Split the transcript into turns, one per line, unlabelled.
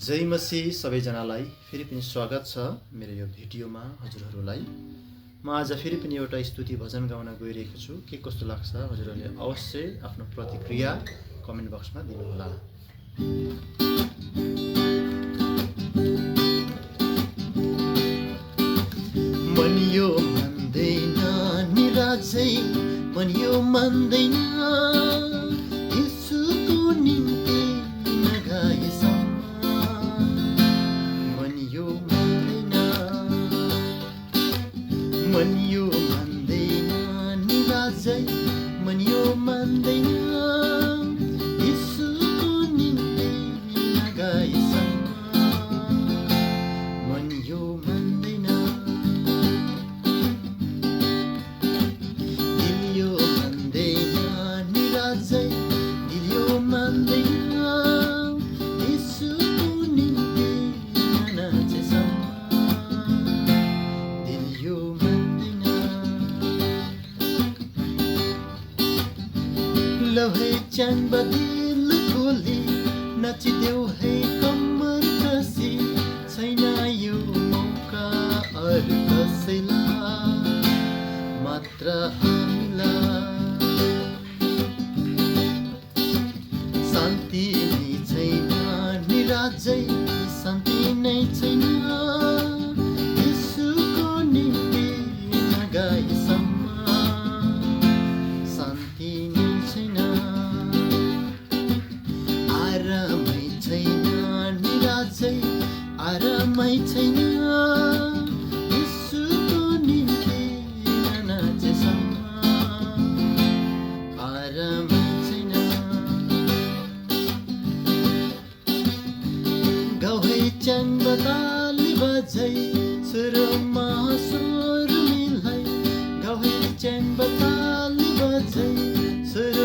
जय मसीह सबैजनालाई फेरि पनि स्वागत छ मेरो यो भिडियोमा हजुरहरूलाई। म आज फेरि पनि एउटा स्तुति भजन गाउन गइरहेको छु। के कस्तो लाग्छ हजुरहरूले अवश्य आफ्नो प्रतिक्रिया कमेन्ट बक्समा दिनुहोला। मन यो मान्दैन निराजै, मन यो मान्दैन यीशुको निम्ति नगाएसम्म, मन यो मान्दैन निराजै, मन यो मान्दैन यीशुको निम्ति नगाएसम्म, मन यो मान्दैन। दिल यो मान्दैन निराजै, दिल यो मान्दैन यीशुको निम्ति ननाचेसम्म, दिल यो मान्दैन। लौ है च्यान बदिल खोली, नाचिदेऊ है कम्मर कसी, छैन यो मौका अरू कसैलाई, मात्र हामीलाई। शान्ति नै छैन निराजै, शान्ति नै छैन यीशुको निम्ति नगाएसम्म, शान्ति नै छैन। आरामै छैन निराजै, आरामै छैन यीशुको निम्ति ननाचेसम्म, आरामै छैन। गाउँ है च्यान बताली बजै, सुरमा स्वर मिलाइ, गाउँ है च्यान बताली बजै, सुर